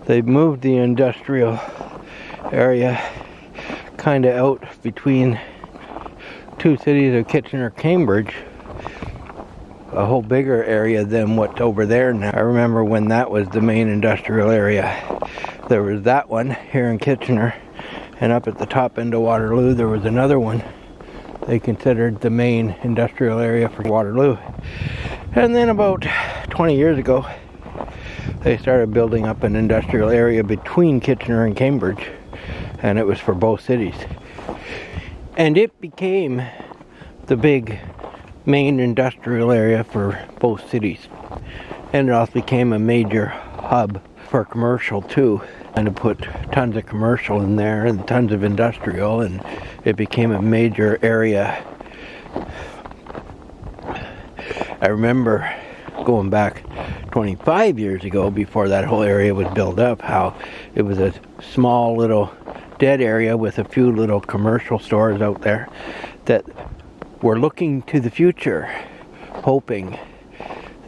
They moved the industrial area kind of out between two cities of Kitchener, Cambridge, a whole bigger area than what's over there now. I remember when that was the main industrial area. There was that one here in Kitchener, and up at the top end of Waterloo there was another one they considered the main industrial area for Waterloo. And then about 20 years ago they started building up an industrial area between Kitchener and Cambridge, and it was for both cities. And it became the big main industrial area for both cities. And it also became a major hub for commercial too. And to put tons of commercial in there and tons of industrial, and it became a major area. I remember going back 25 years ago, before that whole area was built up, how it was a small little dead area with a few little commercial stores out there that were looking to the future, hoping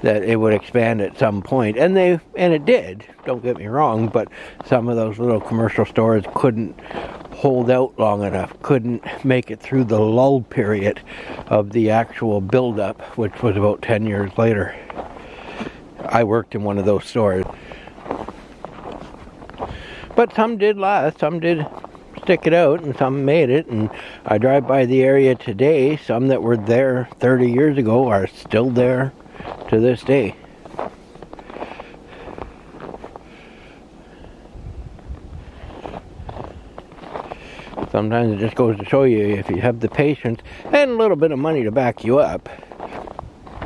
that it would expand at some point. And it did, don't get me wrong, but some of those little commercial stores couldn't hold out long enough, couldn't make it through the lull period of the actual build-up, which was about 10 years later. I worked in one of those stores. But some did last, some did stick it out, and some made it. And I drive by the area today. Some that were there 30 years ago are still there to this day. Sometimes it just goes to show you, if you have the patience and a little bit of money to back you up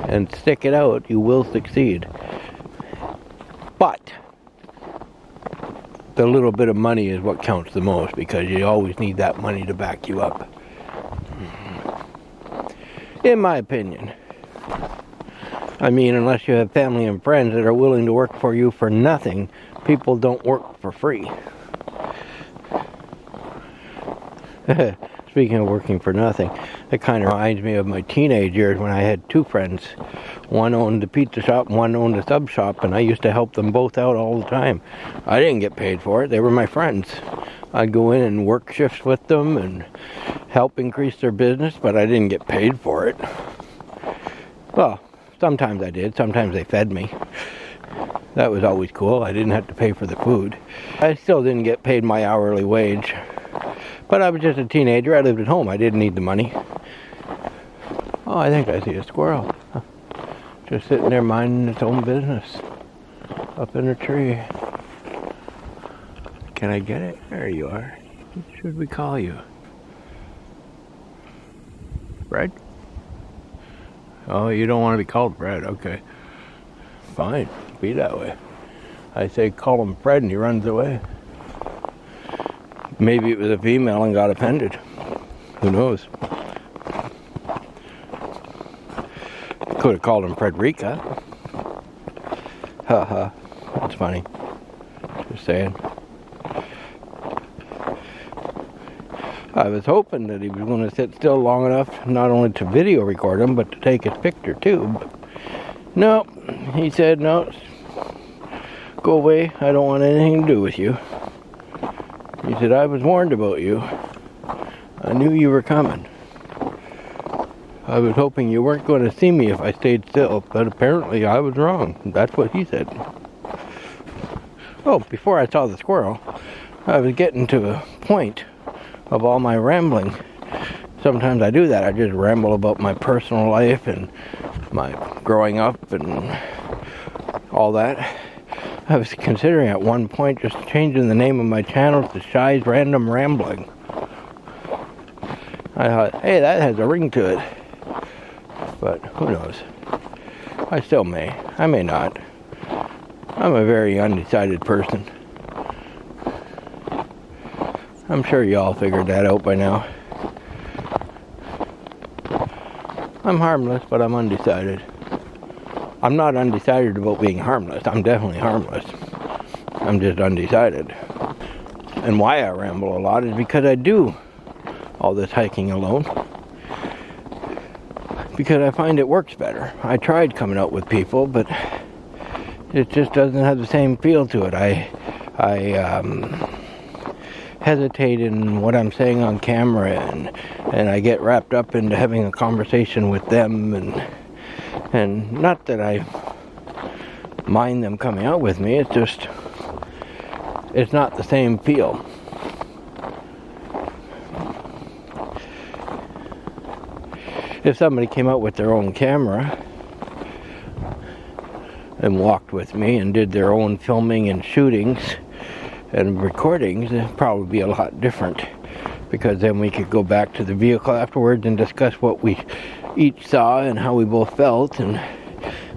and stick it out, you will succeed. But the little bit of money is what counts the most, because you always need that money to back you up, in my opinion. I mean, unless you have family and friends that are willing to work for you for nothing, people don't work for free. Speaking of working for nothing, it kind of reminds me of my teenage years when I had two friends. One owned the pizza shop and one owned a sub shop, and I used to help them both out all the time. I didn't get paid for it, they were my friends. I'd go in and work shifts with them and help increase their business, but I didn't get paid for it. Well, sometimes I did, sometimes they fed me. That was always cool, I didn't have to pay for the food. I still didn't get paid my hourly wage. But I was just a teenager, I lived at home, I didn't need the money. Oh, I think I see a squirrel. Just sitting there minding its own business. Up in a tree. Can I get it? There you are. What should we call you? Fred? Oh, you don't want to be called Fred, okay. Fine, be that way. I say call him Fred and he runs away. Maybe it was a female and got offended. Who knows? Could have called him Frederica. Haha, that's funny. Just saying. I was hoping that he was going to sit still long enough not only to video record him, but to take his picture too. But no, he said, no, go away, I don't want anything to do with you. He said, I was warned about you. I knew you were coming. I was hoping you weren't going to see me if I stayed still, but apparently I was wrong. That's what he said. Oh, before I saw the squirrel, I was getting to a point of all my rambling. Sometimes I do that. I just ramble about my personal life and my growing up and all that. I was considering at one point just changing the name of my channel to Shy's Random Rambling. I thought, hey, that has a ring to it. But who knows? I still may. I may not. I'm a very undecided person. I'm sure you all figured that out by now. I'm harmless, but I'm undecided. I'm not undecided about being harmless. I'm definitely harmless. I'm just undecided. And why I ramble a lot is because I do all this hiking alone. Because I find it works better. I tried coming out with people, but it just doesn't have the same feel to it. I hesitate in what I'm saying on camera, and I get wrapped up into having a conversation with them, and not that I mind them coming out with me, it's just, it's not the same feel. If somebody came out with their own camera and walked with me and did their own filming and shootings and recordings, it'd probably be a lot different, because then we could go back to the vehicle afterwards and discuss what we each saw and how we both felt, and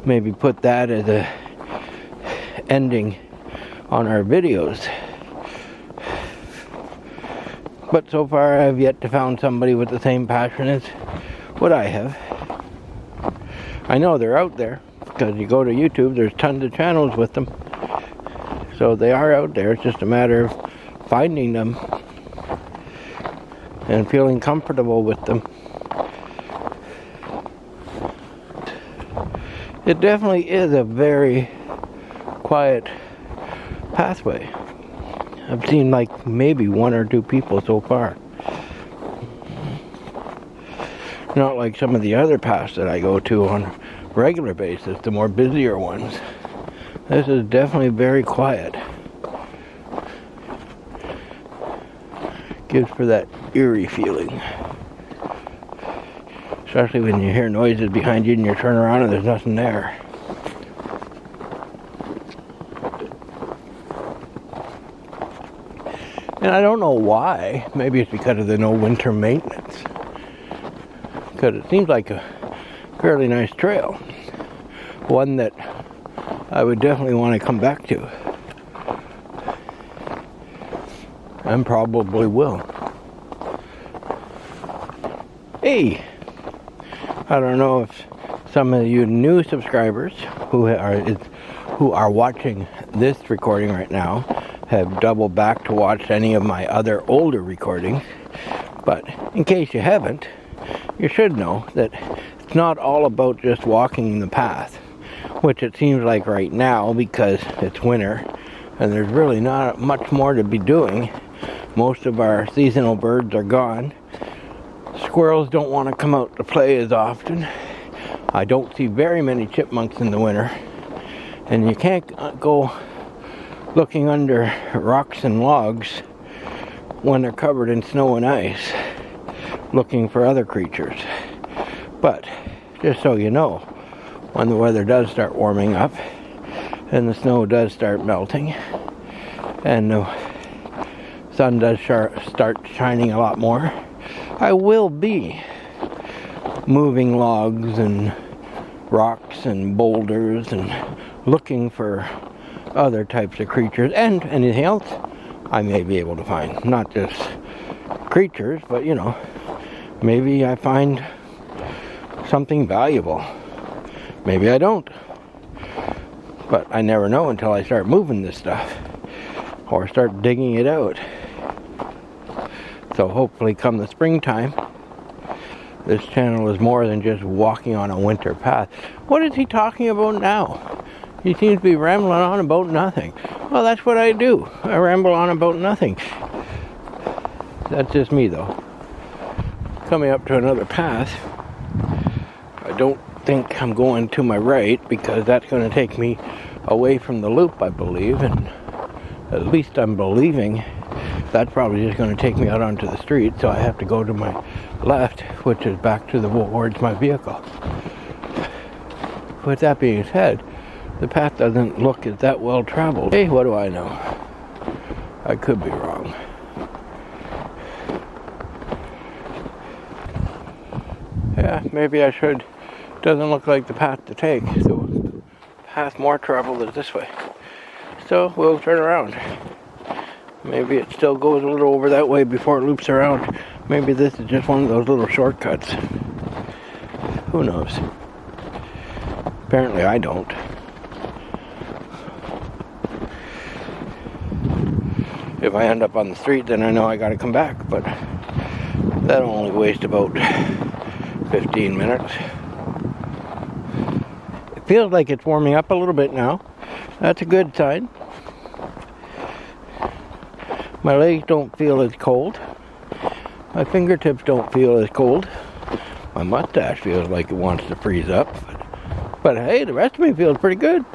maybe put that as a ending on our videos. But so far I've yet to found somebody with the same passion as what I have. I know they're out there, because you go to YouTube, there's tons of channels with them. So they are out there. It's just a matter of finding them and feeling comfortable with them. It definitely is a very quiet pathway. I've seen like maybe 1 or 2 people so far. Not like some of the other paths that I go to on a regular basis, the more busier ones. This is definitely very quiet. Gives for that eerie feeling. Especially when you hear noises behind you and you turn around and there's nothing there. And I don't know why. Maybe it's because of the no winter maintenance. Because it seems like a fairly nice trail. One that I would definitely want to come back to. And probably will. Hey! I don't know if some of you new subscribers who are watching this recording right now have doubled back to watch any of my other older recordings. But in case you haven't, you should know that it's not all about just walking the path, which it seems like right now because it's winter and there's really not much more to be doing. Most of our seasonal birds are gone. Squirrels don't want to come out to play as often. I don't see very many chipmunks in the winter. And you can't go looking under rocks and logs when they're covered in snow and ice looking for other creatures. But just so you know, when the weather does start warming up and the snow does start melting and the sun does start shining a lot more, I will be moving logs and rocks and boulders and looking for other types of creatures and anything else I may be able to find. Not just creatures, but you know, maybe I find something valuable. Maybe I don't. But I never know until I start moving this stuff or start digging it out. So hopefully come the springtime, this channel is more than just walking on a winter path. What is he talking about now? He seems to be rambling on about nothing. Well, that's what I do. I ramble on about nothing. That's just me though. Coming up to another path. I don't think I'm going to my right because that's going to take me away from the loop, I believe, and at least I'm believing that's probably just going to take me out onto the street, so I have to go to my left, which is back to towards my vehicle. With that being said, the path doesn't look as that well traveled. Hey, what do I know? I could be wrong. Yeah, maybe I should. Doesn't look like the path to take. The path more traveled is this way. So we'll turn around. Maybe it still goes a little over that way before it loops around. Maybe this is just one of those little shortcuts. Who knows? Apparently I don't. If I end up on the street, then I know I gotta come back, but that'll only waste about 15 minutes. It feels like it's warming up a little bit now. That's a good sign. My legs don't feel as cold. My fingertips don't feel as cold. My mustache feels like it wants to freeze up. But hey, the rest of me feels pretty good.